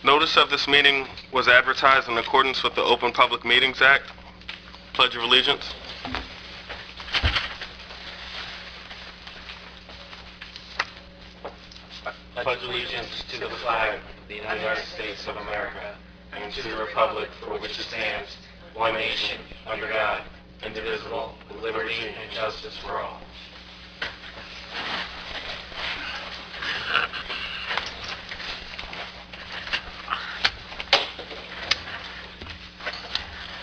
Notice of this meeting was advertised in accordance with the Open Public Meetings Act. Pledge of Allegiance. I pledge allegiance to the flag of the United States of America and to the republic for which it stands, one nation, under God, indivisible, with liberty and justice for all.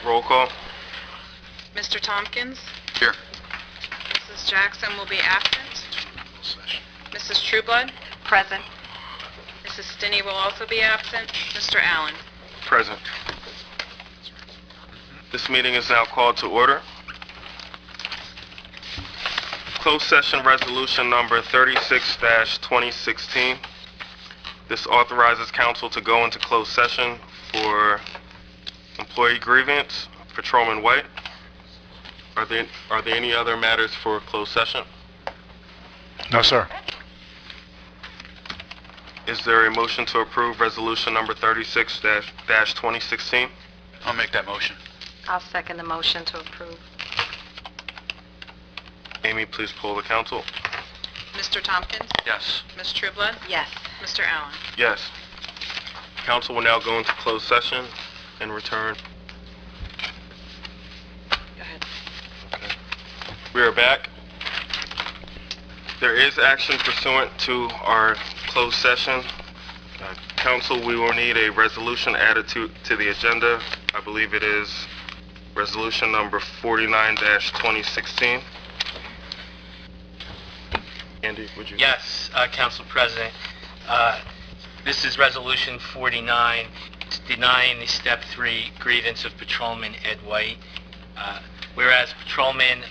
Roll call. Mr. Tompkins? Here. Mrs. Jackson will be absent. Mrs. Trueblood? Present. Mrs. Stinney will also be absent. Mr. Allen? Present. This meeting is now called to order. Closed session resolution number 36-2016. This authorizes council to go into closed session for employee grievance, Patrolman White. Are there any other matters for closed session? No, sir. Is there a motion to approve resolution number 36-2016? I'll make that motion. I'll second the motion to approve. Amy, please poll the council. Mr. Tompkins? Yes. Ms. Trueblood? Yes. Mr. Allen? Yes. Council will now go into closed session and return. Go ahead. Okay. We are back. There is action pursuant to our closed session. Council, we will need a resolution added to the agenda. I believe it is resolution number 49-2016. Andy, would you? Yes, Council President. This is Resolution 49, denying the Step 3 grievance of Patrolman Ed White. Whereas Patrolman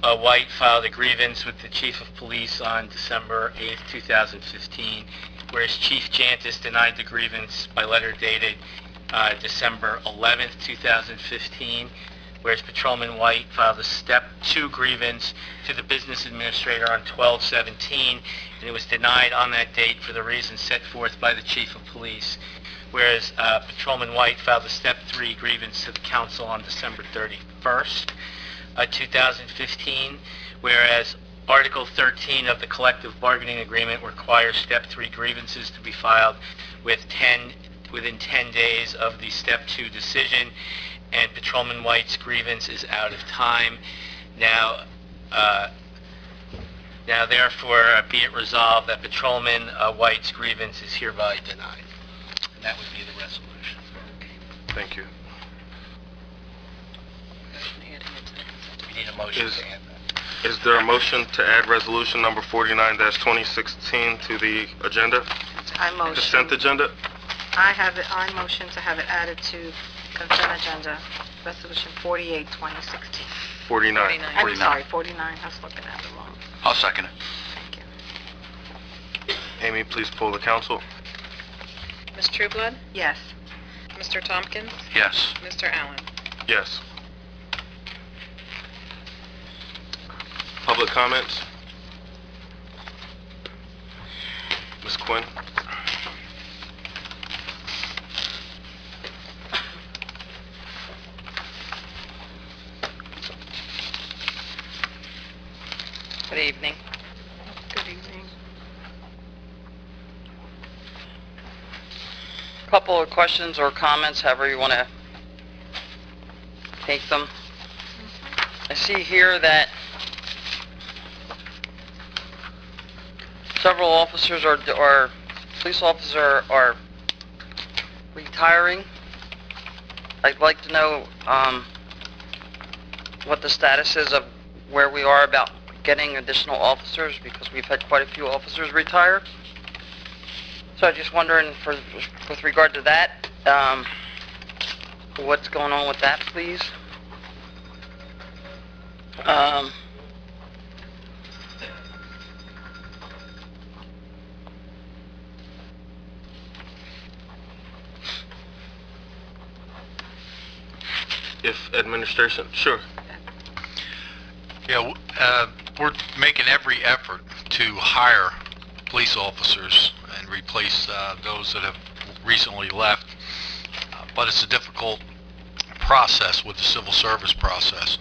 White filed a grievance with the Chief of Police on December 8th, 2015, whereas Chief Jantis denied the grievance by letter dated December 11th, 2015, whereas Patrolman White filed a Step 2 grievance to the Business Administrator on 12/17, and it was denied on that date for the reasons set forth by the Chief of Police, whereas Patrolman White filed a Step 3 grievance to the Council on December 31st, 2015, whereas Article 13 of the Collective Bargaining Agreement requires Step 3 grievances to be filed within 10 days of the Step 2 decision, and Patrolman White's grievance is out of time. Now therefore, be it resolved that Patrolman White's grievance is hereby denied. And that would be the resolution. Thank you. We need a motion to add that. Is there a motion to add resolution number 49-2016 to the agenda? I motion. Consent agenda? I motion to have it added to consent agenda, resolution 48-2016. 49. I'm sorry, 49. I was looking at it wrong. I'll second it. Thank you. Amy, please poll the council. Ms. Trueblood? Yes. Mr. Tompkins? Yes. Mr. Allen? Yes. Public comments? Ms. Quinn? Good evening. Good evening. Couple of questions or comments, however you want to take them. I see here that several officers or police officers are retiring. I'd like to know what the status is of where we are about getting additional officers, because we've had quite a few officers retire. So I'm just wondering, with regard to that, what's going on with that, please? If administration, sure. Yeah, we're making every effort to hire police officers and replace those that have recently left, but it's a difficult process with the civil service process.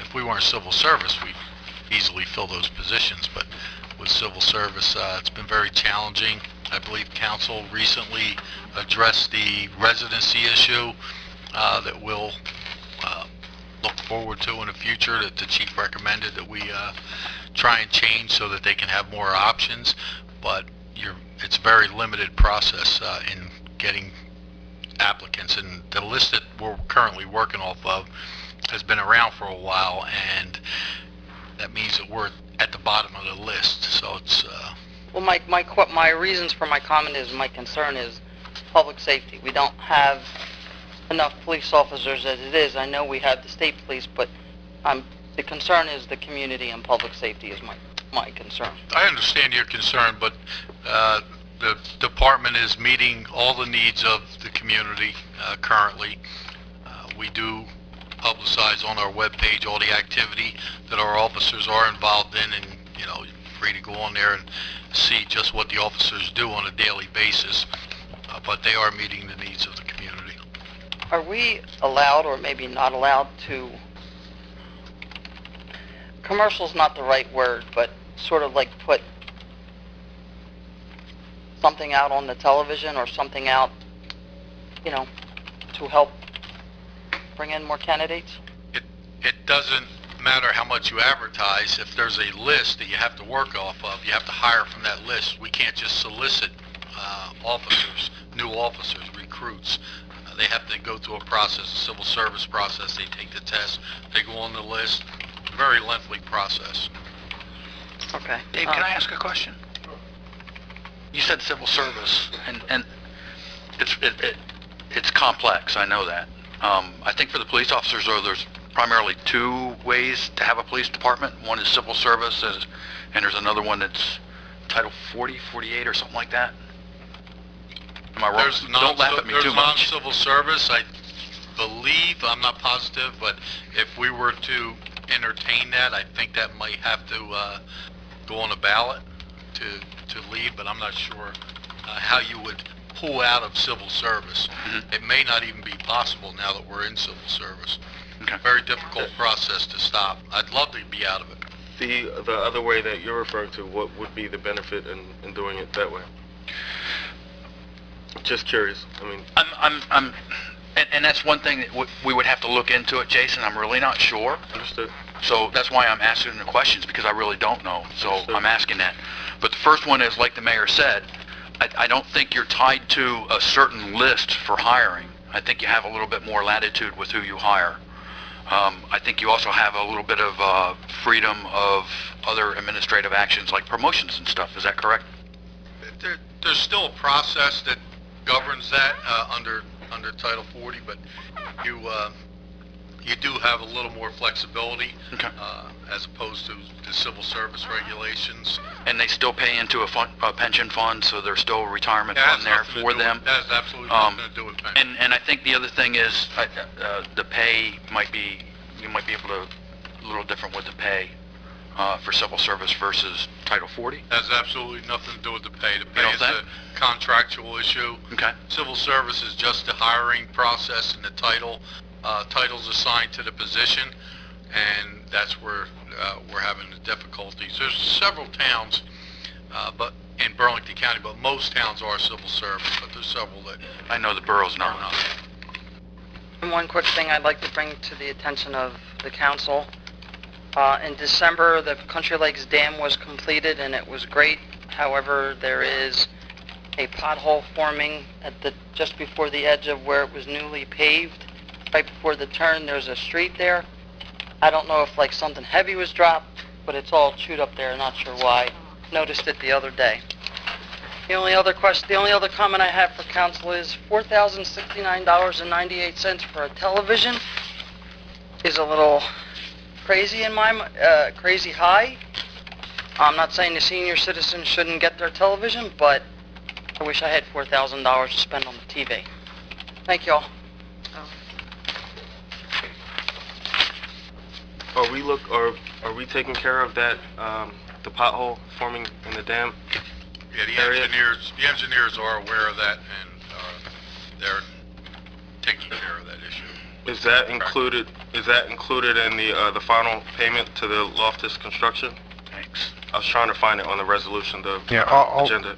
If we weren't civil service, we'd easily fill those positions, but with civil service, it's been very challenging. I believe council recently addressed the residency issue that we'll look forward to in the future, that the chief recommended that we try and change so that they can have more options, but it's a very limited process in getting applicants, and the list that we're currently working off of has been around for a while, and that means that we're at the bottom of the list. So it's Well, my reasons for my comment is, my concern is public safety. We don't have enough police officers as it is. I know we have the state police, but the concern is the community and public safety is my concern. I understand your concern, but the department is meeting all the needs of the community currently. We do publicize on our webpage all the activity that our officers are involved in, and you're free to go on there and see just what the officers do on a daily basis, but they are meeting the needs of the community. Are we allowed, or maybe not allowed, to, commercial's not the right word, but sort of like put something out on the television or something out, to help bring in more candidates? It doesn't matter how much you advertise. If there's a list that you have to work off of, you have to hire from that list. We can't just solicit officers, new officers, recruits. They have to go through a process, a civil service process. They take the test, they go on the list. Very lengthy process. Okay. Dave, can I ask a question? You said civil service, and it's complex, I know that. I think for the police officers, there's primarily two ways to have a police department. One is civil service, and there's another one that's Title 40, 48, or something like that. Am I wrong? Don't laugh at me too much. There's non-civil service, I believe, I'm not positive, but if we were to entertain that, I think that might have to go on a ballot to lead, but I'm not sure how you would pull out of civil service. Mm-hmm. It may not even be possible now that we're in civil service. Okay. Very difficult process to stop. I'd love to be out of it. The other way that you're referring to, what would be the benefit in doing it that way? Just curious. I mean, And that's one thing that we would have to look into it, Jason. I'm really not sure. understood. So that's why I'm asking the questions, because I really don't know. So Understood. I'm asking that. But the first one is, like the mayor said, I don't think you're tied to a certain list for hiring. I think you have a little bit more latitude with who you hire. I think you also have a little bit of freedom of other administrative actions like promotions and stuff. Is that correct? There's still a process that governs that under Title 40, but you do have a little more flexibility. Okay. As opposed to the civil service regulations. And they still pay into a pension fund, so there's still a retirement fund there for them. That has absolutely nothing to do with pension. And I think the other thing is the pay you might be able to, a little different with the pay for civil service versus Title 40. That has absolutely nothing to do with the pay. The You pay don't is think? a contractual issue. Okay. Civil service is just the hiring process and the title. Title's assigned to the position, and that's where we're having the difficulties. There's several towns, but in Burlington County, but most towns are civil service, but there's several that I know the borough's are not. not. And one quick thing I'd like to bring to the attention of the council. In December, the Country Lakes Dam was completed, and it was great. However, there is a pothole forming just before the edge of where it was newly paved. Right before the turn, there's a street there. I don't know if something heavy was dropped, but it's all chewed up there. Not sure why. Noticed it the other day. The only other comment I have for council is $4,069.98 for a television is a little crazy crazy high. I'm not saying the senior citizens shouldn't get their television, but I wish I had $4,000 to spend on the TV. Thank y'all. Are we taking care of that, the pothole forming in the dam? Yeah, the engineers are aware of that, and they're taking care of that issue. Is that included in the final payment to the Loftus Construction? Thanks. I was trying to find it on the resolution, the agenda.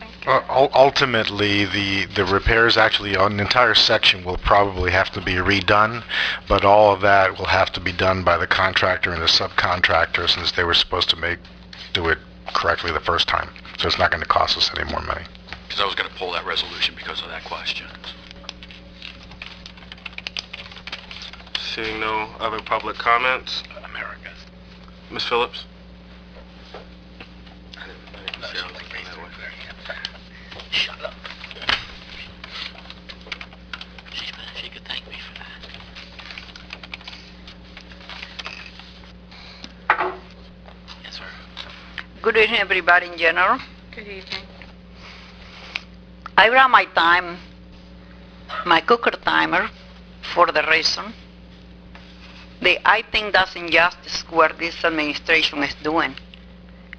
Ultimately, the repairs actually on an entire section will probably have to be redone, but all of that will have to be done by the contractor and the subcontractor since they were supposed to do it correctly the first time. So it's not going to cost us any more money. Because I was going to pull that resolution because of that question. Seeing no other public comments, America. Ms. Phillips? Shut up. She could thank me for that. Yes, sir. Good evening, everybody in general. Good evening. I brought my cooker timer for the reason that I think that's injustice where this administration is doing.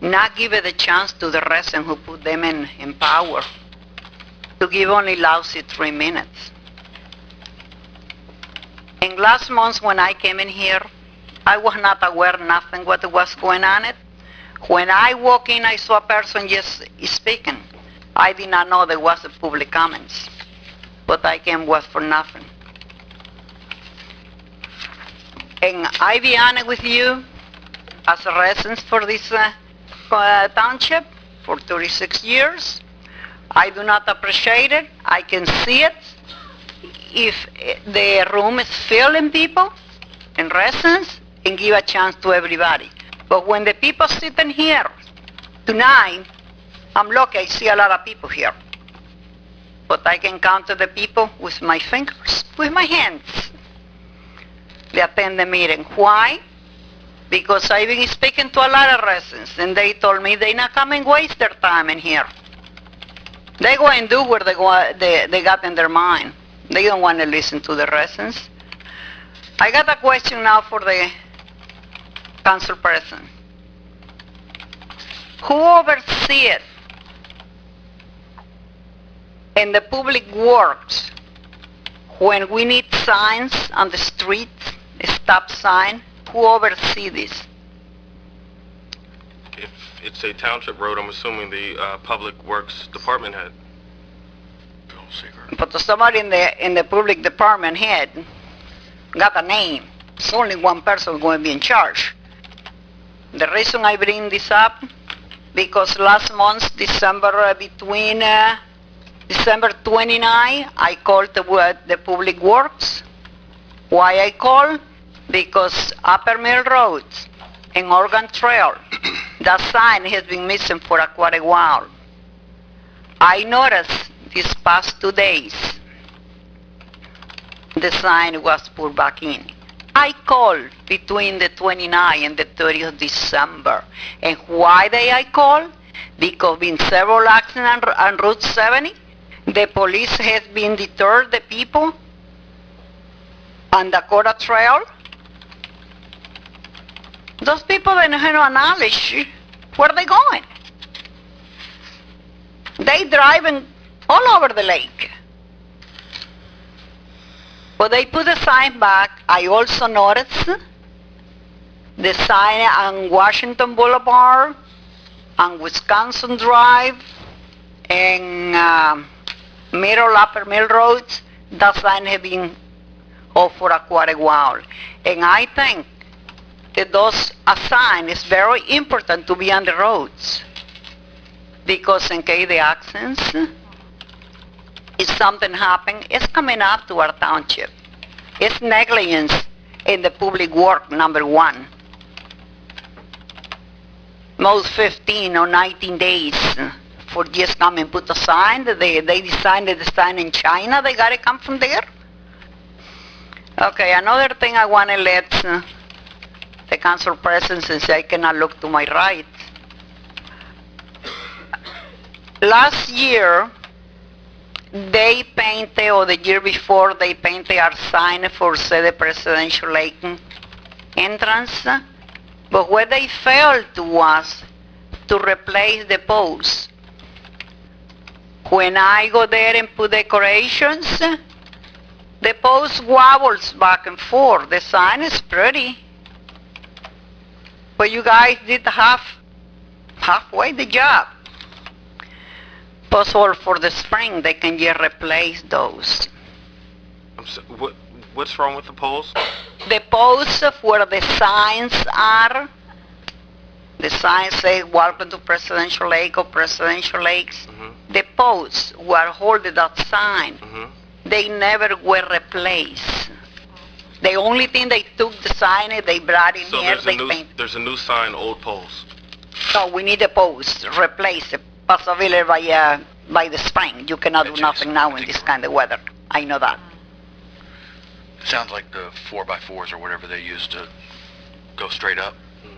Not give it a chance to the residents who put them in power to give only lousy 3 minutes. And last month when I came in here, I was not aware nothing what was going on it. When I walk in, I saw a person just speaking. I did not know there was a public comments, but I came was for nothing. And I be honest with you, as a resident for this township for 36 years, I do not appreciate it. I can see it. If the room is filling people and residents, and give a chance to everybody. But when the people sitting here tonight, I'm lucky I see a lot of people here. But I can count the people with my fingers, with my hands. They attend the meeting. Why? Because I've been speaking to a lot of residents, and they told me they not come and waste their time in here. They go and do what they got in their mind. They don't want to listen to the residents. I got a question now for the council president. Who oversees it in the public works when we need signs on the street, a stop sign? Who oversees this? If it's a township road, I'm assuming the Public Works Department head. Bill Seeger. But somebody in the public department head got a name. It's only one person going to be in charge. The reason I bring this up, because last month, between December 29, I called the Public Works. Why I call? Because Upper Mill Road and Oregon Trail, that sign has been missing for quite a while. I noticed these past 2 days, the sign was put back in. I called between the 29th and the 30th of December. And why did I call? Because been several accidents on Route 70. The police has been deterred the people on Dakota Trail. Those people don't have no knowledge where they going. They driving all over the lake. But they put the sign back. I also noticed the sign on Washington Boulevard, on Wisconsin Drive, and Upper Mill Road. That sign has been off for quite a while. And I think that those sign is very important to be on the roads. Because in case the accidents, if something happens, it's coming up to our township. It's negligence in the public work, number one. Most 15 or 19 days for just come and put a sign. They designed the sign in China. They got to come from there. Okay, another thing I want to let the council president, since I cannot look to my right. Last year, they painted, or the year before, they painted our sign for, say, the presidential lake entrance. But what they failed to was to replace the posts. When I go there and put decorations, The post wobbles back and forth. The sign is pretty. But you guys did halfway the job. Possible for the spring, they can just replace those. What's wrong with the poles? The posts of where the signs are, the signs say welcome to Presidential Lake or Presidential Lakes. The posts were holding that sign. They never were replaced. The only thing they took the sign, they brought in here, they painted. There's a new sign, old poles. No, we need a post, replace it, possibly by the spring. You cannot do nothing now in this kind of weather. I know that. Sounds like the 4x4s or whatever they use to go straight up,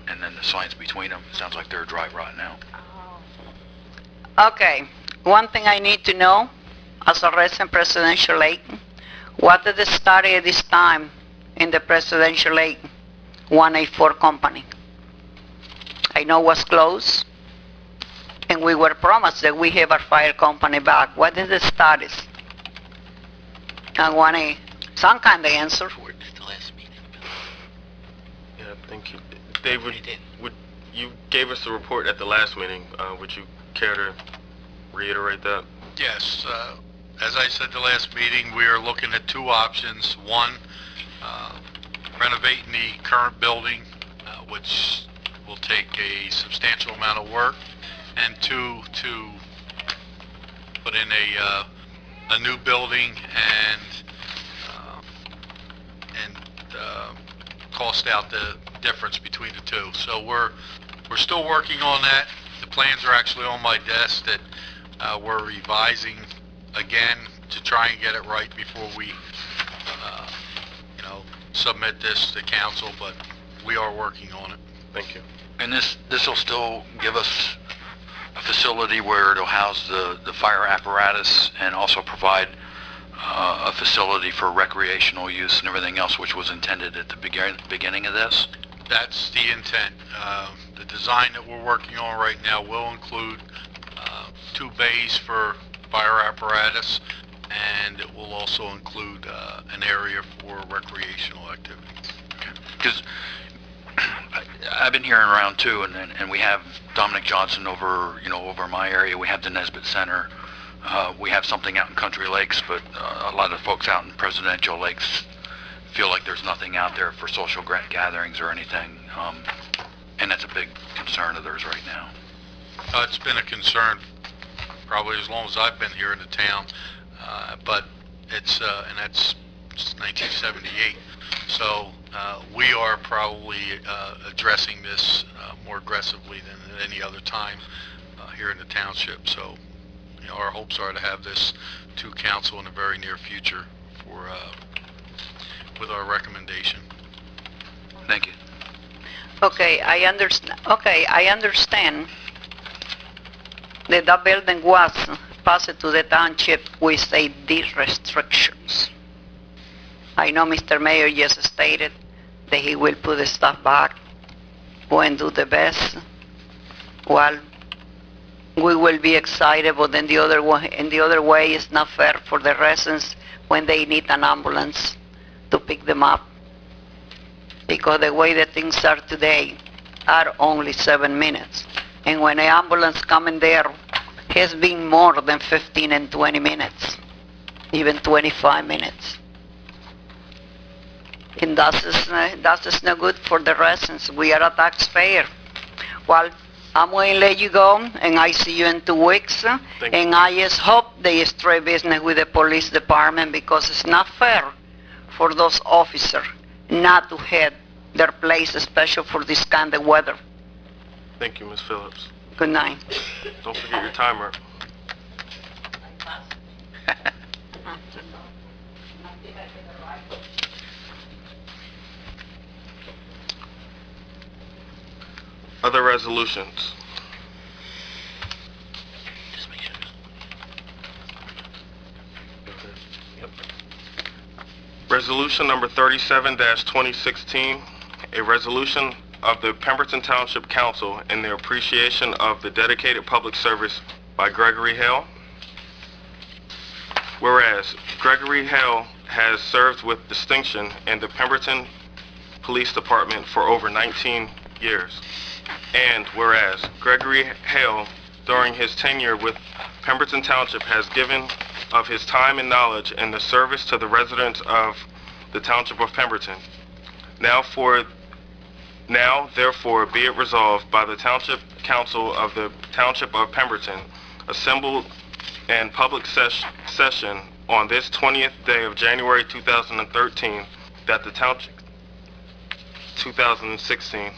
and then the signs between them. Sounds like they're dry rot now. Okay, one thing I need to know, as a resident Presidential Lake, what did they start at this time in the Presidential Lake 184 company? I know it was closed, and we were promised that we have our fire company back. What is the status? I want some kind of answer. Yeah, thank you. David, you gave us the report at the last meeting. Would you care to reiterate that? Yes, as I said the last meeting, we are looking at two options. One, renovating the current building, which will take a substantial amount of work, and two, to put in a new building and cost out the difference between the two. So we're still working on that. The plans are actually on my desk that we're revising again to try and get it right before we submit this to council, but we are working on it. Thank you. And this will still give us a facility where it'll house the fire apparatus and also provide a facility for recreational use and everything else, which was intended at the beginning of this? That's the intent. The design that we're working on right now will include 2 bays for fire apparatus, and it will also include an area for recreational activity. Because I've been hearing around too, and we have Dominic Johnson over my area. We have the Nesbitt Center. We have something out in Country Lakes, but a lot of folks out in Presidential Lakes feel like there's nothing out there for social gatherings or anything, and that's a big concern of theirs right now. It's been a concern probably as long as I've been here in the town, but it's and that's since 1978. So we are probably addressing this more aggressively than at any other time here in the township. So our hopes are to have this to council in the very near future for with our recommendation. Thank you. Okay, I understand that that building was passed to the township with these restrictions. I know Mr. Mayor just stated that he will put the stuff back, go and do the best. Well, we will be excited, but in the other way, it's not fair for the residents when they need an ambulance to pick them up. Because the way that things are today are only 7 minutes. And when an ambulance comes in there, has been more than 15 and 20 minutes, even 25 minutes. And that is no good for the residents. We are a taxpayer. Well, I'm going to let you go, and I see you in 2 weeks. And I just hope they stray business with the police department, because it's not fair for those officers not to have their place, especially for this kind of weather. Thank you, Ms. Phillips. Good night. Don't forget your timer. Other resolutions. Just make sure. Resolution number 37-2016, a resolution of the Pemberton Township Council in their appreciation of the dedicated public service by Gregory Hale. Whereas Gregory Hale has served with distinction in the Pemberton Police Department for over 19 years. And whereas Gregory Hale, during his tenure with Pemberton Township, has given of his time and knowledge in the service to the residents of the Township of Pemberton. Now therefore be it resolved by the Township Council of the Township of Pemberton, assembled in public session on this 20th day of January 2013, that the Township 2016,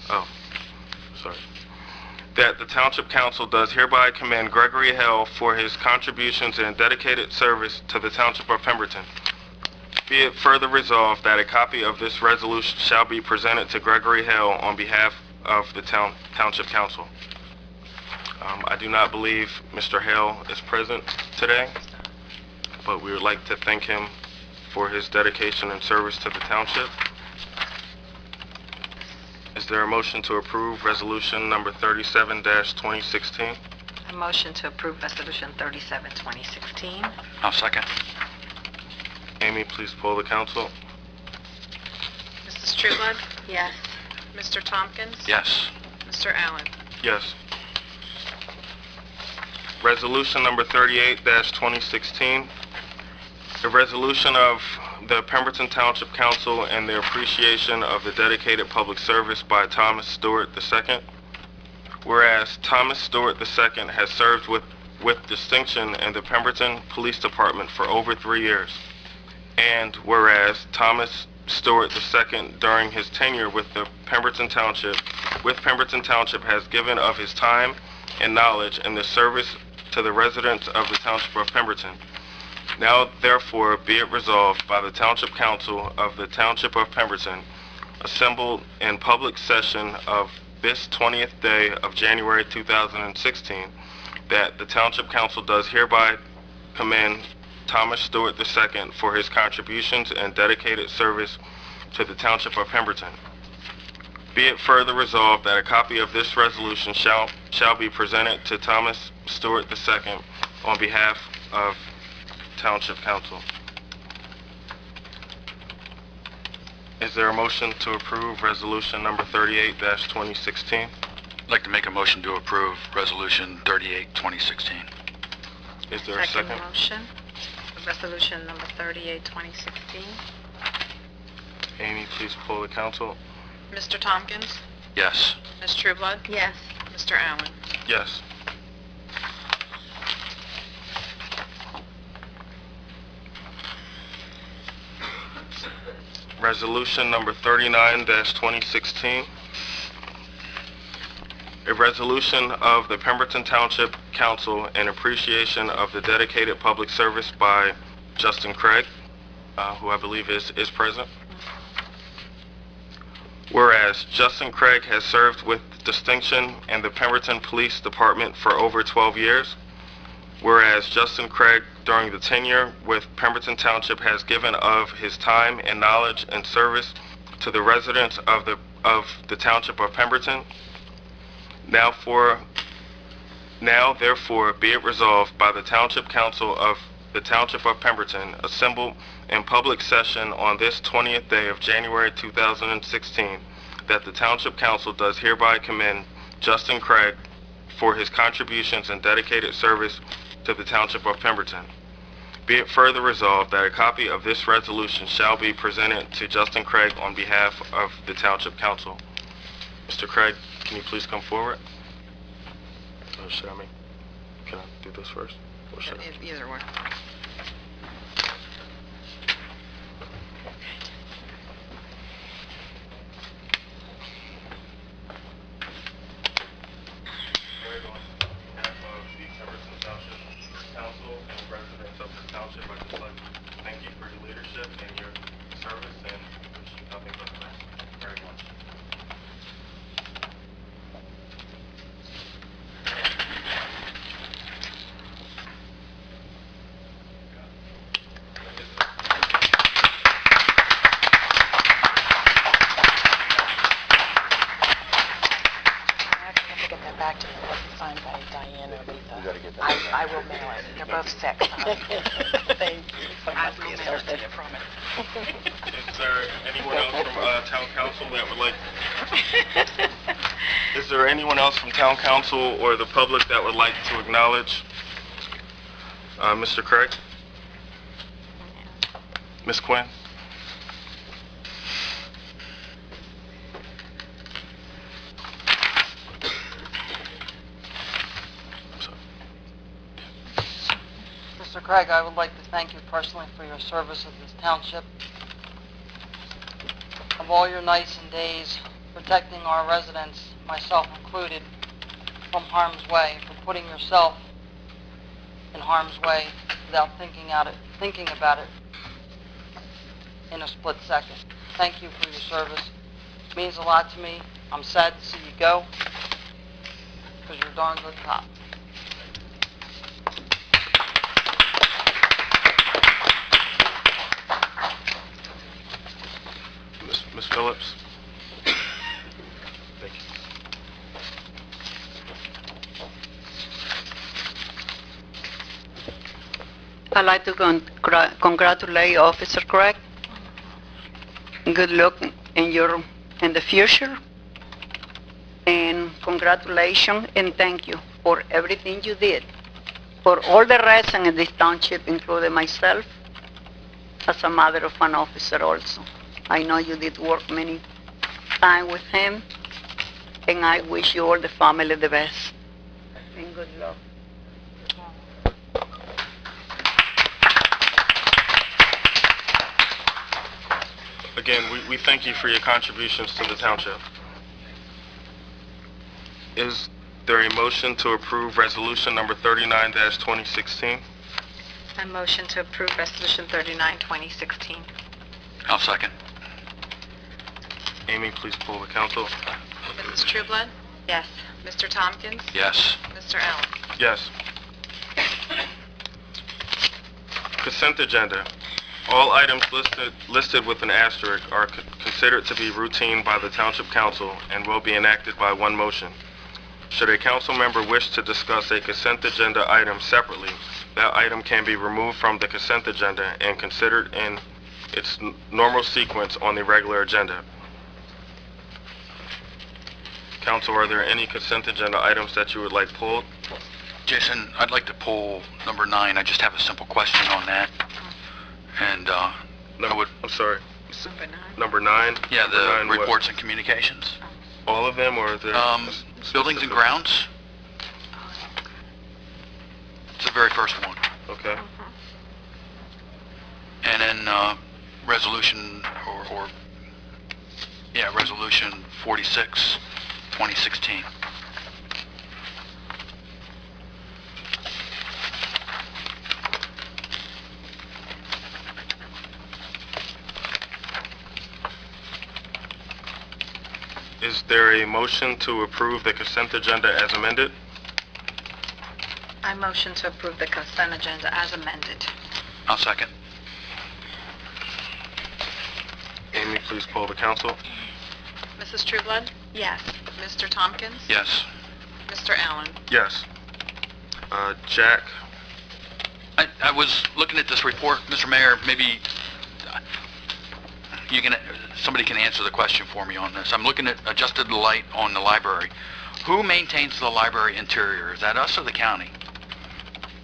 that the Township Council does hereby commend Gregory Hale for his contributions and dedicated service to the Township of Pemberton. Be it further resolved that a copy of this resolution shall be presented to Gregory Hale on behalf of the Township Council. I do not believe Mr. Hale is present today, but we would like to thank him for his dedication and service to the Township. Is there a motion to approve resolution number 37-2016? A motion to approve Resolution 37, 2016. I'll second. Amy, please poll the council. Mrs. Trueblood? Yes. Mr. Tompkins? Yes. Mr. Allen? Yes. Resolution number 38-2016, a resolution of the Pemberton Township Council and their appreciation of the dedicated public service by Thomas Stewart II. Whereas Thomas Stewart II has served with distinction in the Pemberton Police Department for over 3 years. And whereas Thomas Stewart II, during his tenure with the Pemberton Township, has given of his time and knowledge in the service to the residents of the Township of Pemberton. Now therefore be it resolved by the Township Council of the Township of Pemberton, assembled in public session of this 20th day of January 2016, that the Township Council does hereby commend Thomas Stewart II for his contributions and dedicated service to the Township of Pemberton. Be it further resolved that a copy of this resolution shall be presented to Thomas Stewart II on behalf of Township Council. Is there a motion to approve resolution number 38-2016? I'd like to make a motion to approve resolution 38-2016. Is there a second? Motion. Resolution number 38, 2016. Amy, please poll the council. Mr. Tompkins? Yes. Ms. Trueblood? Yes. Mr. Allen? Yes. Resolution number 39-2016. A resolution of the Pemberton Township Council in appreciation of the dedicated public service by Justin Craig, who I believe is present. Whereas Justin Craig has served with distinction in the Pemberton Police Department for over 12 years. Whereas Justin Craig, during the tenure with Pemberton Township, has given of his time and knowledge and service to the residents of the Township of Pemberton. Now therefore be it resolved by the Township Council of the Township of Pemberton, assembled in public session on this 20th day of January 2016, that the Township Council does hereby commend Justin Craig for his contributions and dedicated service to the Township of Pemberton. Be it further resolved that a copy of this resolution shall be presented to Justin Craig on behalf of the Township Council. Mr. Craig, can you please come forward? Or should I can I do this first? Or should I? Either one. Back to me, wasn't signed by Diane or Letha. I will mail it. They're both sick. Thank you. I will mail it to you from it. Is there anyone else from town council that would like... Is there anyone else from town council or the public that would like to acknowledge Mr. Craig? Ms. Quinn? Mr. Craig, I would like to thank you personally for your service of this township. Of all your nights and days protecting our residents, myself included, from harm's way, for putting yourself in harm's way without thinking about it in a split second. Thank you for your service. It means a lot to me. I'm sad to see you go, because you're a darn good cop. Ms. Phillips? Thank you. I'd like to congratulate Officer Craig. Good luck in the future. And congratulations and thank you for everything you did. For all the residents in this township, including myself, as a mother of an officer also. I know you did work many times with him, and I wish you all the family the best. And good luck. Again, we thank you for your contributions to the township. Is there a motion to approve resolution number 39-2016? I motion to approve Resolution 39, 2016. I'll second. Amy, please pull the council. Mrs. Trueblood? Yes. Mr. Tompkins? Yes. Mr. Allen? Yes. Consent agenda. All items listed with an asterisk are considered to be routine by the Township Council and will be enacted by one motion. Should a council member wish to discuss a consent agenda item separately, that item can be removed from the consent agenda and considered in its normal sequence on the regular agenda. Council, are there any consent agenda items that you would like pulled? Jason, I'd like to pull number 9. I just have a simple question on that. And, I'm sorry. Number 9? Number 9? yeah, Number the 9 what? reports and communications. All of them, or the... Buildings and grounds. It's the very first one. Okay. And then, resolution, resolution 46, 2016. Is there a motion to approve the consent agenda as amended? I motion to approve the consent agenda as amended. I'll second. Amy, please poll the council. Mrs. Trueblood? Yes. Mr. Tompkins? Yes. Mr. Allen? Yes. Jack? I was looking at this report, Mr. Mayor, maybe somebody can answer the question for me on this. I'm looking at adjusted light on the library. Who maintains the library interior? Is that us or the county?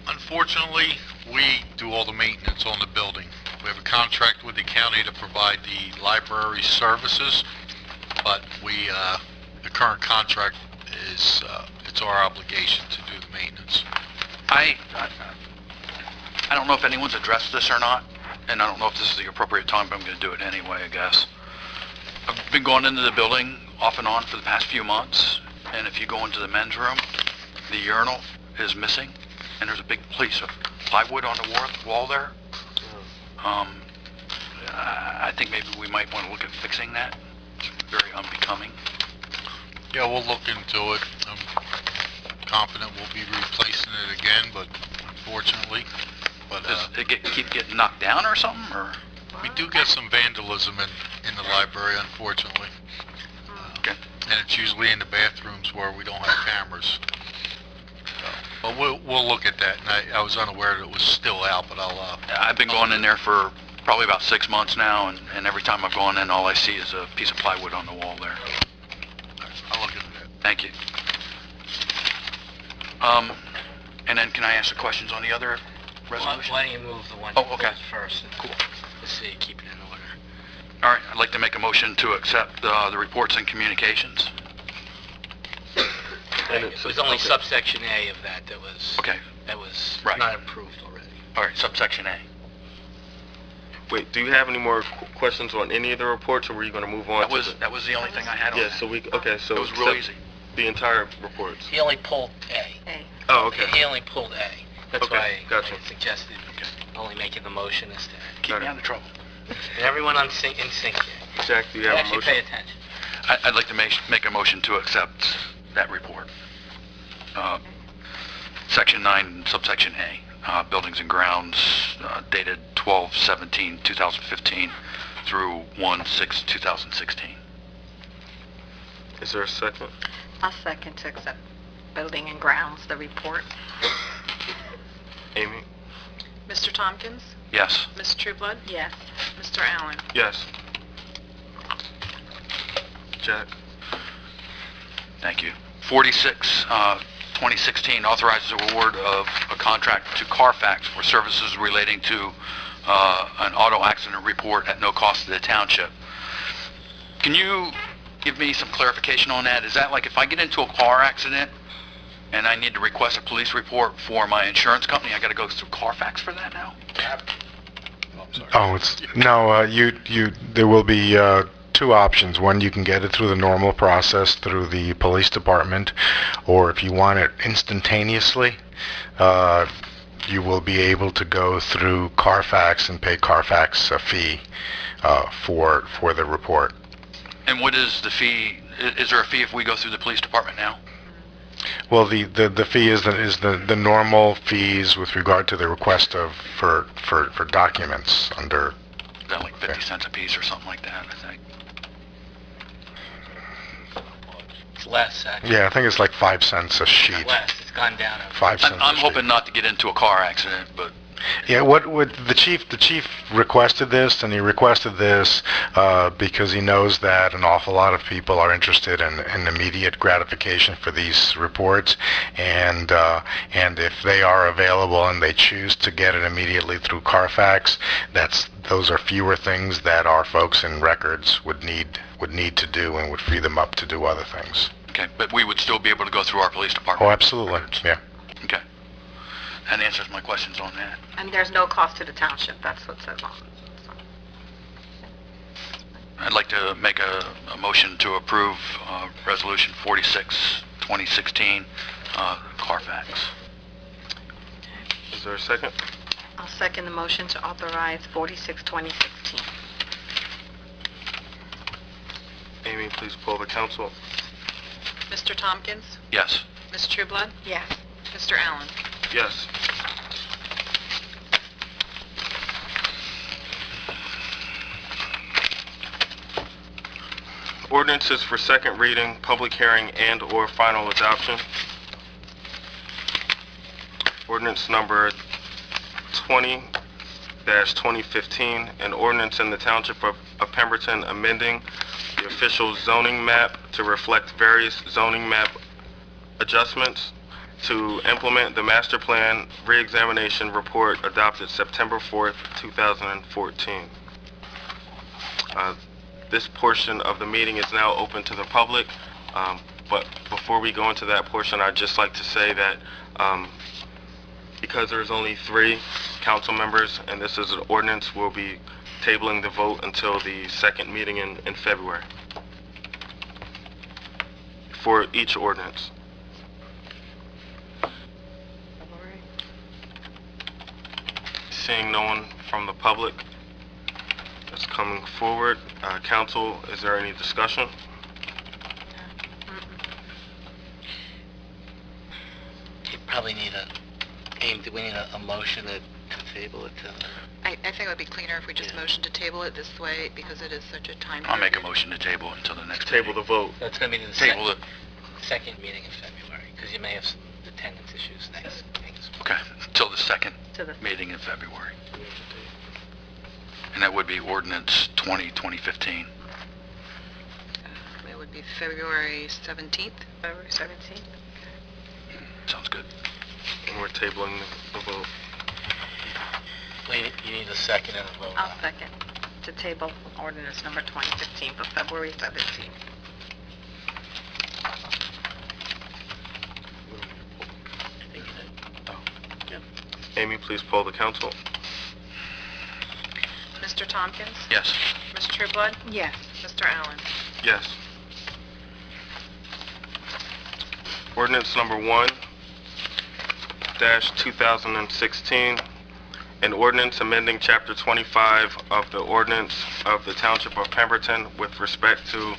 Unfortunately, we do all the maintenance on the building. We have a contract with the county to provide the library services, but the current contract is, it's our obligation to do the maintenance. I don't know if anyone's addressed this or not, and I don't know if this is the appropriate time, but I'm going to do it anyway, I guess. I've been going into the building off and on for the past few months, and if you go into the men's room, the urinal is missing, and there's a big piece of plywood on the wall there. I think maybe we might want to look at fixing that. It's very unbecoming. Yeah, we'll look into it. I'm confident we'll be replacing it again, but unfortunately, Does it keep getting knocked down or something, or? we do get some vandalism in the library, unfortunately. Okay. And it's usually in the bathrooms where we don't have cameras. Well, we'll look at that, and I was unaware that it was still out, but I've been going in there for probably about 6 months now, and every time I've gone in, all I see is a piece of plywood on the wall there. I'll look into that. Thank you. And then can I ask the questions on the other resolution? Why don't you move the one Oh, okay. first? And Cool. Let's see, keep it in order. All right, I'd like to make a motion to accept the reports and communications. And It was only okay. subsection A of that was... Okay. That was Right. not approved already. All right, subsection A. Wait, do you have any more questions on any of the reports, or were you going to move on? That was the only thing I had on Yeah, that. so okay, so It was real accept easy. the entire reports. He only pulled A. Oh, okay. He only pulled A. That's Okay, why gotcha. I suggested only making the motion instead. Keep me out of trouble. And everyone in sync here. Jack, do you have a Actually motion? pay attention. I'd like to make a motion to accept that report. Section 9, subsection A, buildings and grounds, dated 12/17/2015 through 1/6/2016. Is there a second? I'll second to accept building and grounds, the report. Amy? Mr. Tompkins? Yes. Ms. Trueblood? Yes. Mr. Allen? Yes. Jack? Thank you. 46, 2016 authorizes award of a contract to Carfax for services relating to an auto accident report at no cost to the township. Can you give me some clarification on that? Is that like if I get into a car accident and I need to request a police report for my insurance company, I got to go through Carfax for that now? Oh, there will be two options. One, you can get it through the normal process through the police department, or if you want it instantaneously, you will be able to go through Carfax and pay Carfax a fee for the report. And what is the fee? Is there a fee if we go through the police department now? Well, the fee is the normal fees with regard to the request for documents under. Is that like 50 cents a piece or something like that, I think? It's less, actually. Yeah, I think it's like 5 cents a sheet. It's less. It's gone down. 5 cents. I'm a hoping sheet. not to get into a car accident, but Yeah, what would the chief requested this, and he requested this because he knows that an awful lot of people are interested in immediate gratification for these reports, and if they are available and they choose to get it immediately through Carfax, those are fewer things that our folks in records would need to do, and would free them up to do other things. okay. But we would still be able to go through our police department. Oh, absolutely. Yeah. Okay. That answers my questions on that. And there's no cost to the township, that's what says on it. So. I'd like to make a motion to approve Resolution 46, 2016, Carfax. Is there a second? I'll second the motion to authorize 46, 2016. Amy, please poll the council. Mr. Tompkins? Yes. Ms. Trueblood? Yes. Mr. Allen? Yes. Ordinances for second reading, public hearing, and/or final adoption. Ordinance number 20-2015, an ordinance in the Township of Pemberton amending the official zoning map to reflect various zoning map adjustments to implement the master plan reexamination report adopted September 4th, 2014. This portion of the meeting is now open to the public, but before we go into that portion, I'd just like to say that because there's only 3 council members and this is an ordinance, we'll be tabling the vote until the second meeting in February for each ordinance. Seeing no one from the public that's coming forward, council, is there any discussion? You probably need do we need a motion to table it to... I think it would be cleaner if we just motion to table it this way, because it is such a time I'll make a period. motion to table it until the next Table meeting. the vote. That's going to be the Table it. second meeting in February, because you may have, the attendance issues next. Okay, until the second To the meeting in February. And that would be ordinance 2015. It would be February 17th. February 17th. Sounds good. And we're tabling the vote. You need a second and a vote. I'll second to table ordinance number 2015 for February 17th. Amy, please poll the council. Mr. Tompkins? Yes. Ms. Trueblood? Yes. Mr. Allen? Yes. Ordinance number 1-2016, an ordinance amending Chapter 25 of the ordinance of the Township of Pemberton with respect to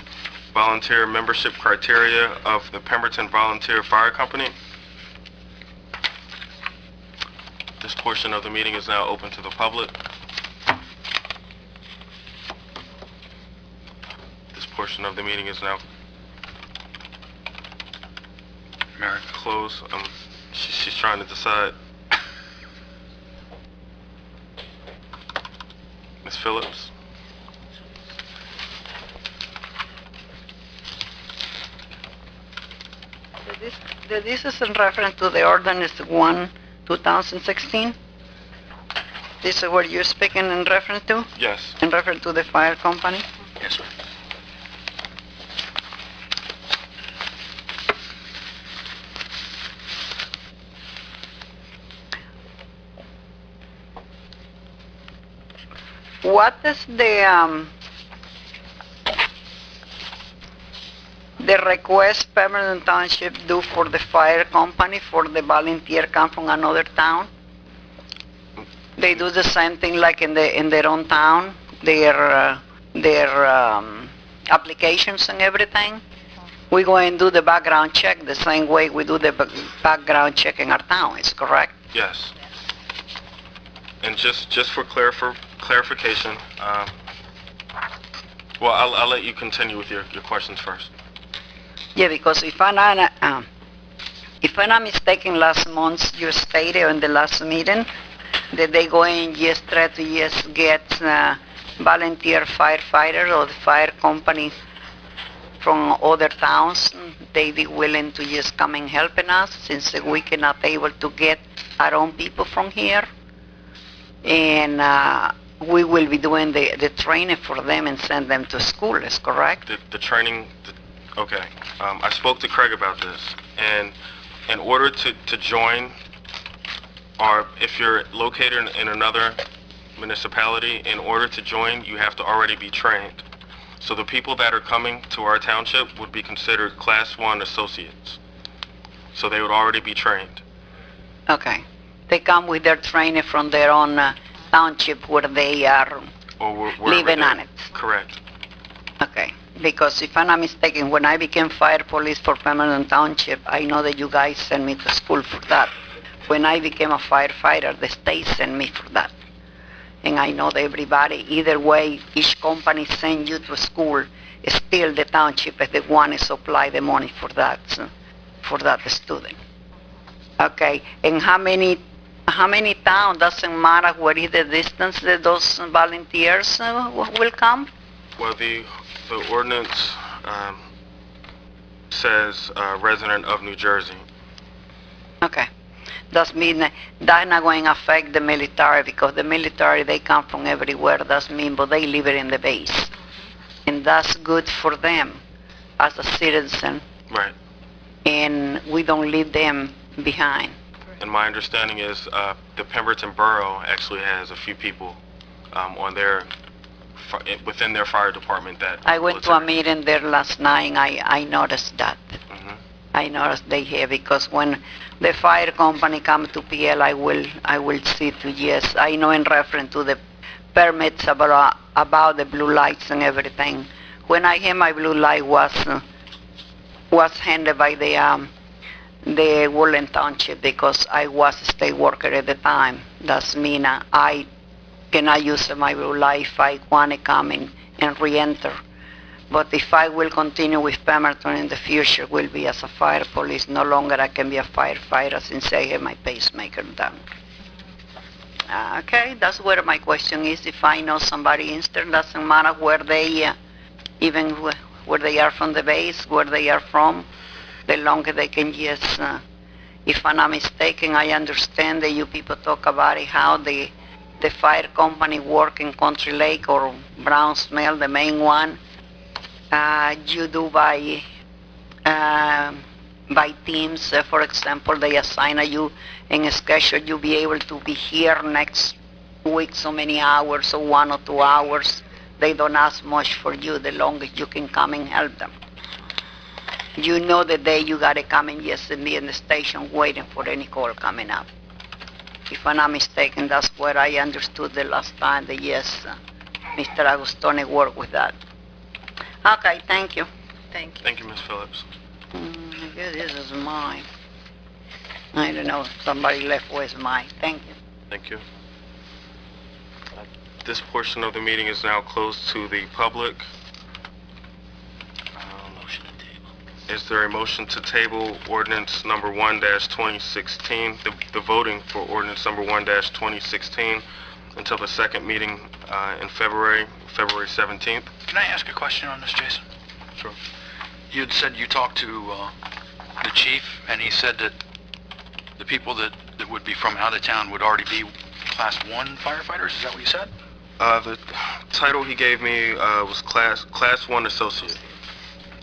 volunteer membership criteria of the Pemberton Volunteer Fire Company. This portion of the meeting is now open to the public. This portion of the meeting is now Mary? closed. She's trying to decide. Ms. Phillips? This is in reference to the ordinance 1/2016? This is what you're speaking in reference to? Yes. In reference to the fire company? Yes, sir. What is the request Pemberton Township do for the fire company for the volunteer come from another town? They do the same thing like in their own town, their applications and everything. We go and do the background check the same way we do the background check in our town. Is correct? Yes. And just for clarification, well, I'll let you continue with your questions first. Yeah, because if I'm not mistaken, last month you stated in the last meeting that they going just try to just get volunteer firefighters or the fire company from other towns. They be willing to just come and helping us since we cannot able to get our own people from here. And we will be doing the training for them and send them to school, is correct? The training, okay. I spoke to Craig about this, and in order to join, or if you're located in another municipality, in order to join, you have to already be trained. So the people that are coming to our township would be considered Class 1 associates. So they would already be trained. Okay. They come with their training from their own township where they are Or wherever living they- on it. Correct. Okay. Because if I'm not mistaken, when I became fire police for Pemberton Township, I know that you guys sent me to school for that. When I became a firefighter, the state sent me for that. And I know that everybody, either way, each company send you to school, still the township is the one who supply the money for that student. Okay. And how many towns, doesn't matter what is the distance that those volunteers will come? Well, the ordinance says resident of New Jersey. Okay. That means that's not going to affect the military because the military, they come from everywhere. That means, but they live in the base. And that's good for them as a citizen. Right. And we don't leave them behind. And my understanding is the Pemberton Borough actually has a few people on their within their fire department that I went to a meeting there last night and I noticed that. Mhm. I noticed they have because when the fire company come to PL, I will see to yes. I know in reference to the permits about the blue lights and everything. When I had my blue light was handed by the Woodland Township because I was a state worker at the time. That's mean I cannot use my blue light if I want to come in and re-enter. But if I will continue with Pemberton in the future, will be as a fire police. No longer I can be a firefighter since I have my pacemaker done. Okay, that's where my question is. If I know somebody instant, doesn't matter where they, even where they are from the base, where they are from, the longer they can just, if I'm not mistaken, I understand that you people talk about it, how the fire company work in Country Lake or Browns Mill, the main one. You do by teams. For example, they assign you in a schedule. You be able to be here next week so many hours, or 1 or 2 hours. They don't ask much for you. The longest you can come and help them. You know the day you gotta come and just be in the station waiting for any call coming up. If I'm not mistaken, that's what I understood the last time. That yes, Mr. Agostoni worked with that. Okay, thank you. Thank you. Thank you, Ms. Phillips. I guess this is mine. I don't know, somebody left where's mine. Thank you. Thank you. This portion of the meeting is now closed to the public. Motion to table. Is there a motion to table ordinance number 1-2016, the voting for ordinance number 1-2016 until the second meeting in February 17th? Can I ask a question on this, Jason? Sure. You had said you talked to the chief, and he said that the people that would be from out of town would already be Class 1 firefighters? Is that what you said? The title he gave me was Class 1 Associate,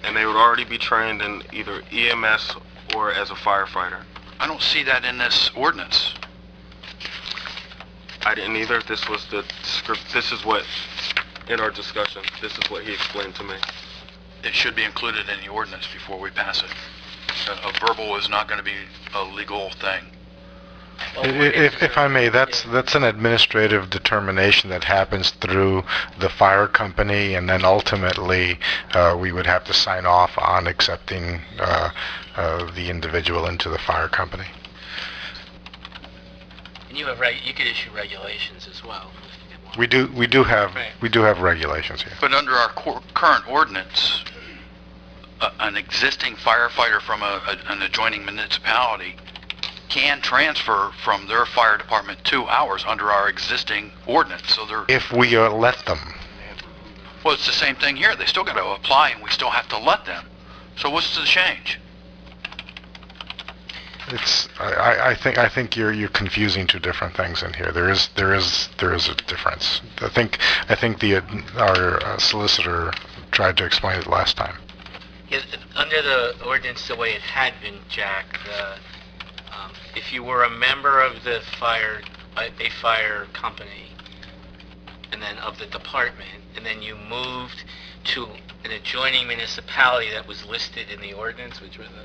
and they would already be trained in either EMS or as a firefighter. I don't see that in this ordinance. I didn't either. This was the script. This is what, in our discussion, this is what he explained to me. It should be included in the ordinance before we pass it. A verbal is not going to be a legal thing. If I may, that's an administrative determination that happens through the fire company, and then ultimately we would have to sign off on accepting the individual into the fire company. And you could issue regulations as well. We do have regulations here. But under our current ordinance, an existing firefighter from an adjoining municipality can transfer from their fire department to ours under our existing ordinance. So they're, If we let them. well, it's the same thing here. They still got to apply, and we still have to let them. So what's the change? I think you're confusing two different things in here. There is a difference. I think our solicitor tried to explain it last time. Yeah, under the ordinance, the way it had been, Jack, if you were a member of a fire company, and then of the department, and then you moved to an adjoining municipality that was listed in the ordinance, which were the...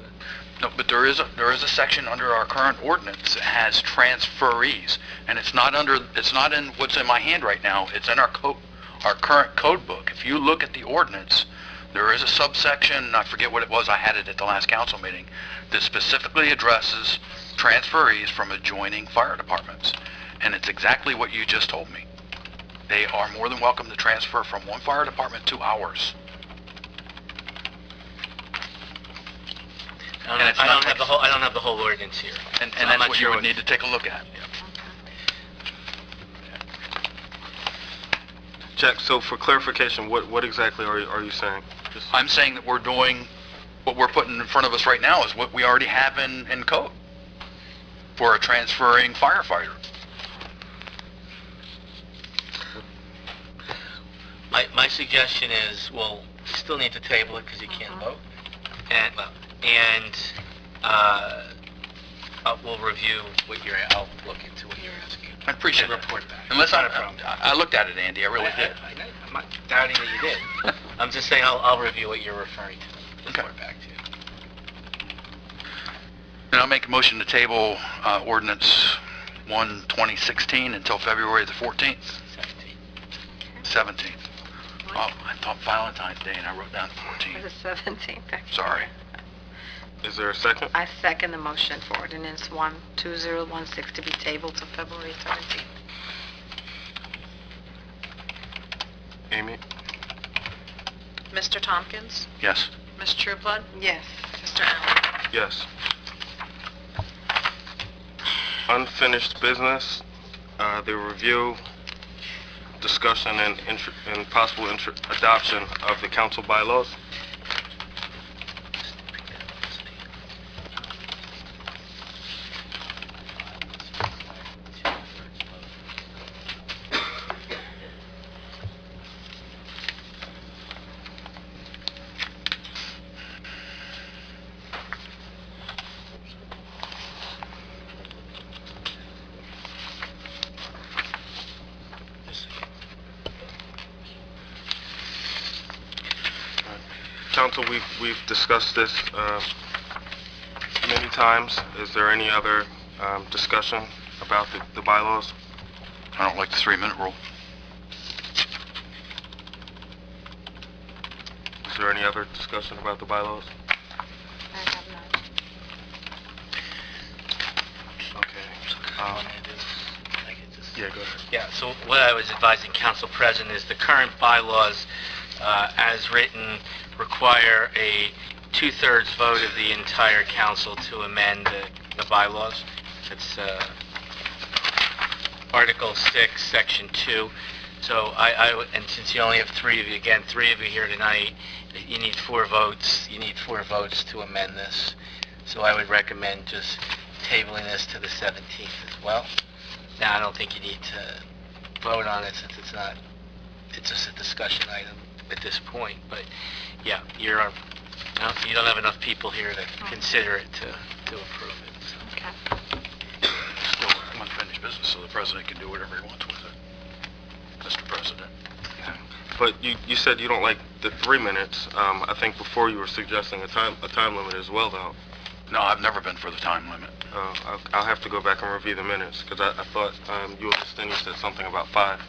No, but there is a section under our current ordinance that has transferees, and it's not in what's in my hand right now. It's in our current code book. If you look at the ordinance, there is a subsection, I forget what it was, I had it at the last council meeting, that specifically addresses transferees from adjoining fire departments. And it's exactly what you just told me. They are more than welcome to transfer from one fire department to ours. I don't have the whole ordinance here. And So I'm that's not what sure you would need to take a look at. Jack, so for clarification, what exactly are you saying? I'm saying that we're doing, what we're putting in front of us right now is what we already have in code for a transferring firefighter. My suggestion is, well, you still need to table it because you can't vote. And we'll review I'll look into what you're asking. I appreciate And it. report back. Unless Not a problem. I looked at it, Andy, I really did. I'm not doubting that you did. I'm just saying I'll review what you're referring to. Report back to you. And I'll make a motion to table ordinance 1/2016 until February the 14th, 17th. Oh, I thought Valentine's Day and I wrote down For 14th. the 17th. Sorry. Is there a second? I second the motion for ordinance 12016 to be tabled to February 17th. Amy? Mr. Tompkins? Yes. Ms. Trueblood? Yes. Mr. Allen? Yes. Unfinished business, the review, discussion, and possible adoption of the council bylaws. Council, we've discussed this many times. Is there any other discussion about the bylaws? I don't like the 3-minute rule. Is there any other discussion about the bylaws? I have none. Okay. Yeah, go ahead. Yeah, so what I was advising Council President is the current bylaws, as written, require a 2/3 vote of the entire council to amend the bylaws. It's Article 6, Section 2. So and since you only have 3 of you, again, 3 of you here tonight, you need 4 votes. You need 4 votes to amend this. So I would recommend just tabling this to the 17th as well. Now, I don't think you need to vote on it since it's just a discussion item at this point, but yeah, you don't have enough people here to consider it to approve it. So. Okay. Still unfinished business, so the president can do whatever he wants with it. Mr. President. But you said you don't like the 3 minutes. I think before you were suggesting a time limit as well, though. No, I've never been for the time limit. I'll have to go back and review the minutes, because I thought you and you said something about 5.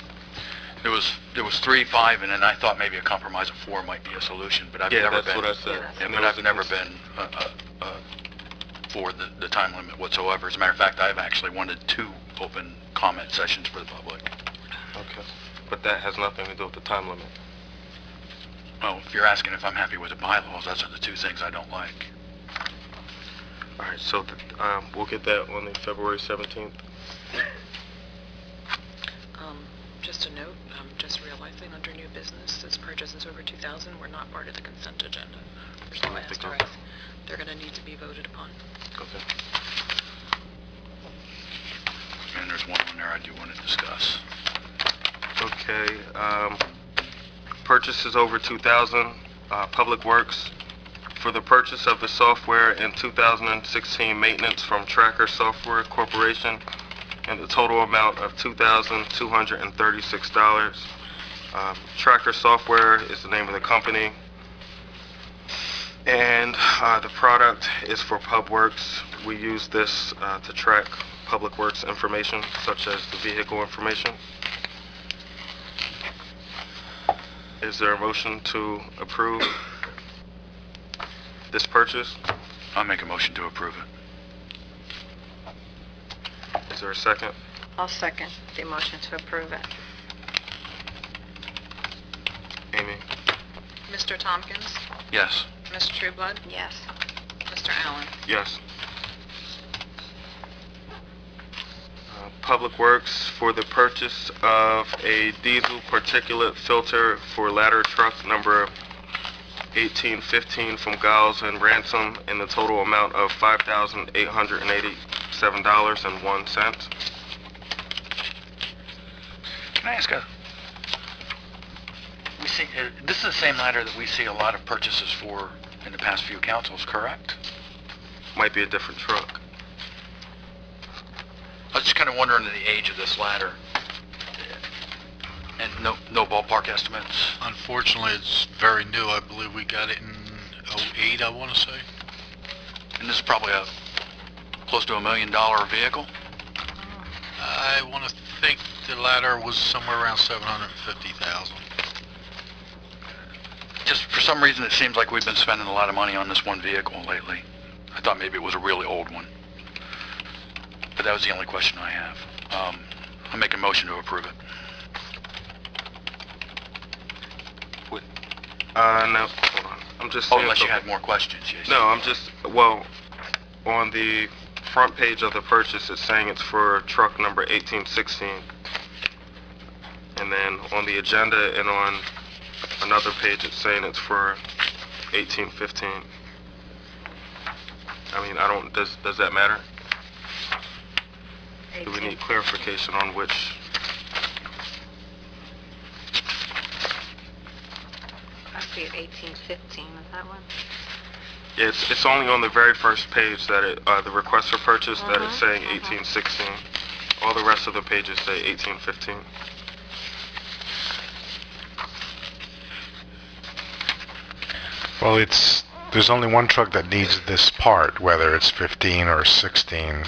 There was 3, 5, and then I thought maybe a compromise of 4 might be a solution, but I've Yeah, never that's been. what I said. Yeah, And but there I've was never been for the time limit whatsoever. As a matter of fact, I've actually wanted 2 open comment sessions for the public. Okay. But that has nothing to do with the time limit. Well, if you're asking if I'm happy with the bylaws, those are the 2 things I don't like. All right, so we'll get that on the February 17th. Just a note, just realizing under new business, as purchases over 2,000 were not part of the consent agenda. There's no asterisks. They're going to need to be voted upon. Okay. And there's one on there I do want to discuss. Okay, purchases over 2,000, Public Works, for the purchase of the software in 2016 maintenance from Tracker Software Corporation, and the total amount of $2,236. Tracker Software is the name of the company, and the product is for PubWorks. We use this to track Public Works information, such as the vehicle information. Is there a motion to approve this purchase? I'll make a motion to approve it. Is there a second? I'll second the motion to approve it. Amy? Mr. Tompkins? Yes. Ms. Trueblood? Yes. Mr. Allen? Yes. Public Works for the purchase of a diesel particulate filter for ladder truck number 1815 from Giles and Ransom in the total amount of $5,887.01. Can I ask we see, this is the same ladder that we see a lot of purchases for in the past few councils, correct? Might be a different truck. I was just kind of wondering the age of this ladder. And no ballpark estimates? Unfortunately, it's very new. I believe we got it in '08, I want to say. And this is probably close to $1 million vehicle? I want to think the ladder was somewhere around 750,000. Just for some reason, it seems like we've been spending a lot of money on this one vehicle lately. I thought maybe it was a really old one. But that was the only question I have. I'll make a motion to approve it. No, hold on. I'm just Oh, seeing unless you something. had more questions, Jason. No, I'm just, well, on the front page of the purchase, it's saying it's for truck number 1816. And then on the agenda and on another page, it's saying it's for 1815. I mean, does that matter? Do we need clarification on which? I see it 1815, is that one? It's only on the very first page that the request for purchase that it's saying 1816. All the rest of the pages say 1815. Well, there's only one truck that needs this part, whether it's 15 or 16.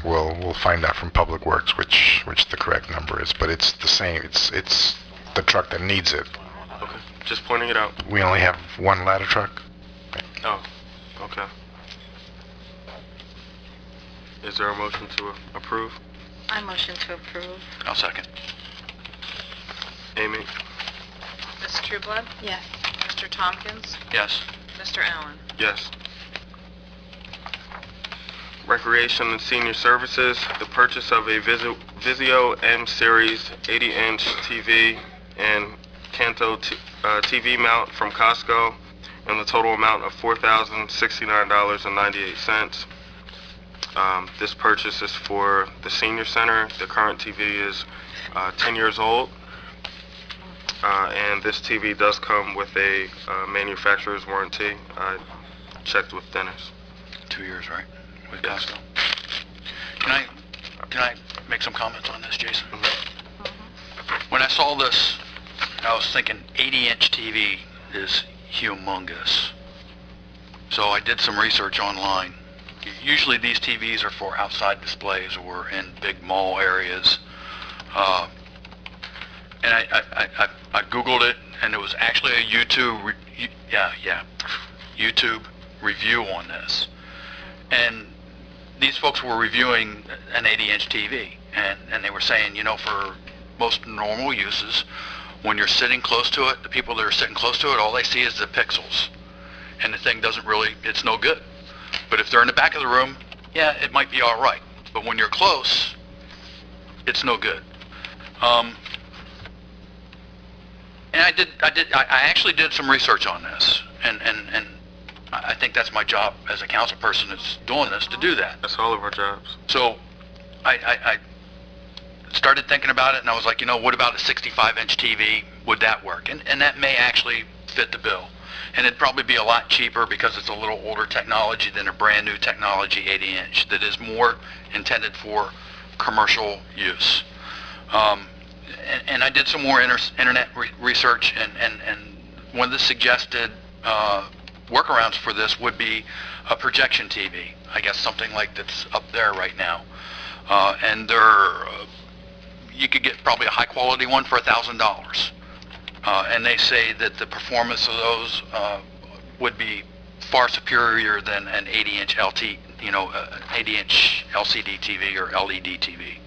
We'll find out from Public Works which the correct number is, but it's the same. It's the truck that needs it. Okay, just pointing it out. We only have one ladder truck. Oh, okay. Is there a motion to approve? I motion to approve. I'll second. Amy? Ms. Trueblood? Yes. Mr. Tompkins? Yes. Mr. Allen? Yes. Recreation and Senior Services, the purchase of a Vizio M-Series 80-inch TV and Kanto TV mount from Costco, and the total amount of $4,069.98. This purchase is for the senior center. The current TV is 10 years old, and this TV does come with a manufacturer's warranty. I checked with Dennis. 2 years, right? With Yes. Costco. Can I make some comments on this, Jason? When I saw this, I was thinking 80-inch TV is humongous. So I did some research online. Usually these TVs are for outside displays or in big mall areas. And I Googled it, and it was actually a YouTube review on this. And these folks were reviewing an 80-inch TV, and they were saying, for most normal uses, when you're sitting close to it, the people that are sitting close to it, all they see is the pixels. And the thing doesn't really, it's no good. But if they're in the back of the room, yeah, it might be all right. But when you're close, it's no good. And I actually did some research on this, and I think that's my job as a council person that's doing this, to do that. That's all of our jobs. So I started thinking about it, and I was like, what about a 65-inch TV? Would that work? And that may actually fit the bill. And it'd probably be a lot cheaper because it's a little older technology than a brand new technology 80-inch that is more intended for commercial use. And I did some more internet research, and one of the suggested workarounds for this would be a projection TV. I guess something like that's up there right now. And you could get probably a high quality one for $1,000. And they say that the performance of those would be far superior than an 80-inch 80-inch LCD TV or LED TV.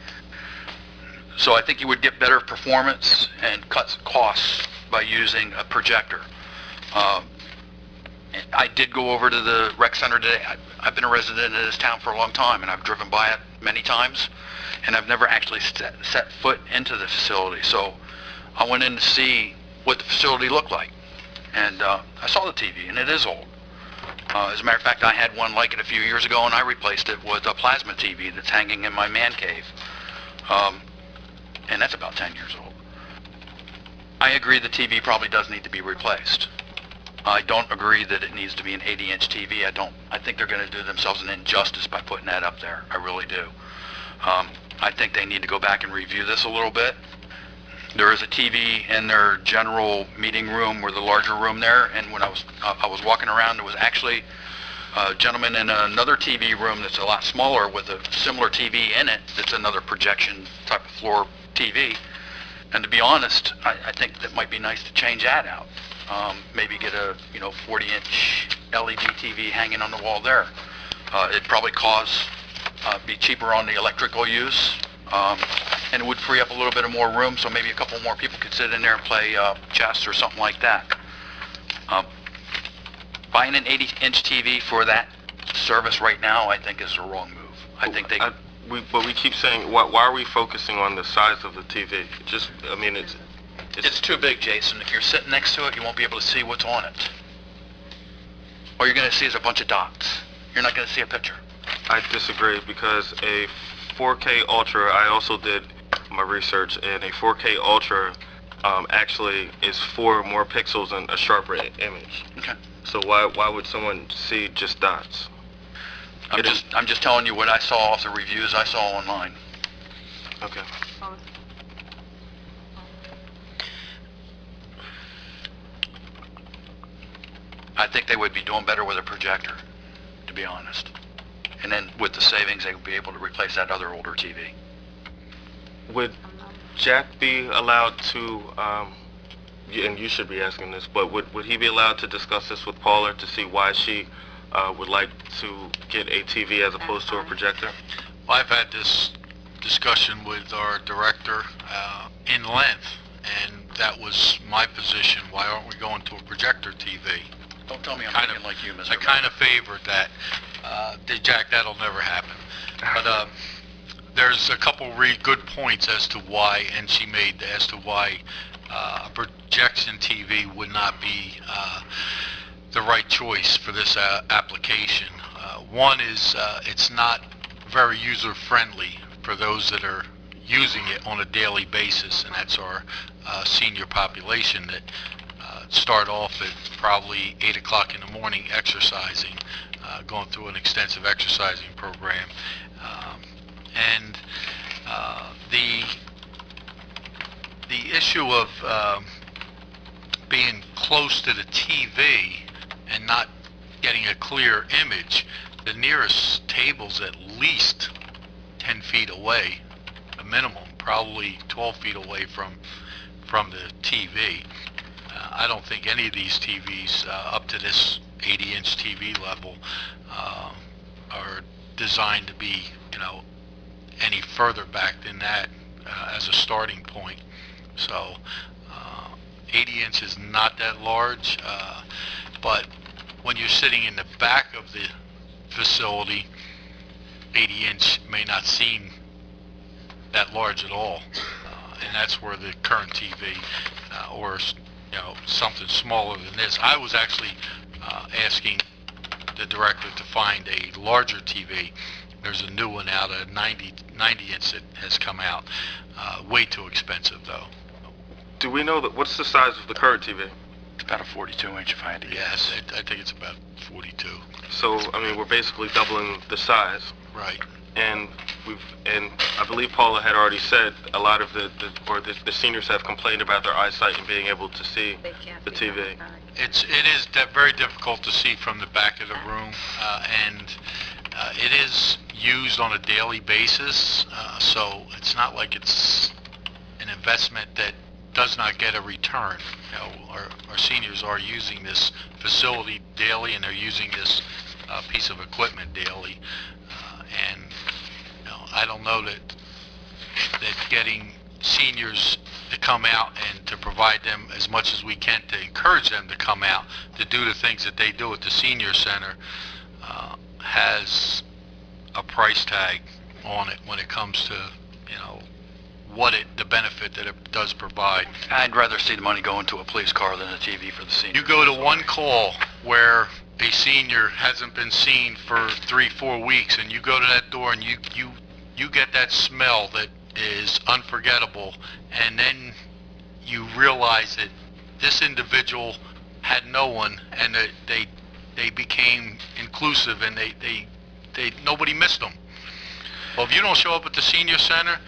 So I think you would get better performance and cut costs by using a projector. I did go over to the rec center today. I've been a resident of this town for a long time, and I've driven by it many times, and I've never actually set foot into the facility. So I went in to see what the facility looked like, and I saw the TV, and it is old. As a matter of fact, I had one like it a few years ago, and I replaced it with a plasma TV that's hanging in my man cave. And that's about 10 years old. I agree the TV probably does need to be replaced. I don't agree that it needs to be an 80-inch TV. I think they're going to do themselves an injustice by putting that up there. I really do. I think they need to go back and review this a little bit. There is a TV in their general meeting room, or the larger room there, and when I was walking around, there was actually a gentleman in another TV room that's a lot smaller with a similar TV in it that's another projection type of floor TV. And to be honest, I think that might be nice to change that out. Maybe get a 40-inch LED TV hanging on the wall there. It'd probably be cheaper on the electrical use. and it would free up a little bit of more room, so maybe a couple more people could sit in there and play chess or something like that. Buying an 80-inch TV for that service right now, I think, is the wrong move. I think they... But we keep saying, why are we focusing on the size of the TV? Just, I mean, It's too big, Jason. If you're sitting next to it, you won't be able to see what's on it. All you're going to see is a bunch of dots. You're not going to see a picture. I disagree, because a 4K Ultra, I also did my research, and a 4K Ultra actually is 4 more pixels and a sharper image. Okay. So why would someone see just dots? I'm just telling you what I saw off the reviews I saw online. Okay. I think they would be doing better with a projector, to be honest. And then with the savings, they would be able to replace that other older TV. Would Jack be allowed to, and you should be asking this, but would he be allowed to discuss this with Paula to see why she would like to get a TV as opposed to a projector? Well, I've had this discussion with our director in length, and that was my position. Why aren't we going to a projector TV? Don't tell me I'm thinking like you, Mr. I kind of favored that. Jack, that'll never happen. But there's a couple really good points as to why, and she made as to why a projection TV would not be the right choice for this application. One is it's not very user-friendly for those that are using it on a daily basis, and that's our senior population that start off at probably 8 o'clock in the morning exercising, going through an extensive exercising program. And the issue of being close to the TV and not getting a clear image, the nearest table's at least 10 feet away, a minimum, probably 12 feet away from the TV. I don't think any of these TVs up to this 80-inch TV level are designed to be, any further back than that as a starting point. So 80 inch is not that large, but when you're sitting in the back of the facility, 80 inch may not seem that large at all, and that's where the current TV or something smaller than this. I was actually asking the director to find a larger TV. There's a new one out, a 90 inch that has come out. Way too expensive though. Do we know what's the size of the current TV? It's about a 42 inch if I had to guess. Yes, I think it's about 42. So, I mean, we're basically doubling the size. Right. And I believe Paula had already said a lot of the seniors have complained about their eyesight and being able to see the TV. It is very difficult to see from the back of the room, and it is used on a daily basis, so it's not like it's an investment that does not get a return. Our seniors are using this facility daily, and they're using this piece of equipment daily, and I don't know that getting seniors to come out and to provide them as much as we can to encourage them to come out to do the things that they do at the senior center has a price tag on it when it comes to the benefit that it does provide. I'd rather see the money go into a police car than a TV for the senior. You go to one call where a senior hasn't been seen for 3-4 weeks, and you go to that door and you get that smell that is unforgettable, and then you realize that this individual had no one, and that they became inclusive, and nobody missed them. Well, if you don't show up at the senior center,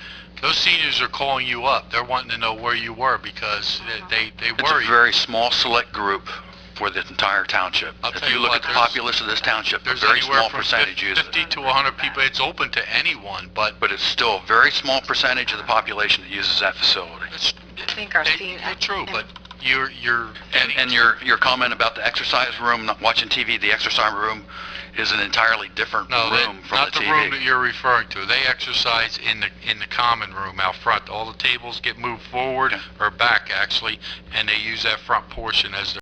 those seniors are calling you up. They're wanting to know where you were because they worry. It's a very small select group for the entire township. If you look at the populace of this township, a very small percentage uses it. 50 to 100 people. It's open to anyone, but it's still a very small percentage of the population that uses that facility. I think our senior... True, but And your comment about the exercise room, not watching TV, the exercise room is an entirely different room from not the the TV. room that you're referring to. They exercise in the common room out front. All the tables get moved forward, Okay. or back actually, and they use that front portion as their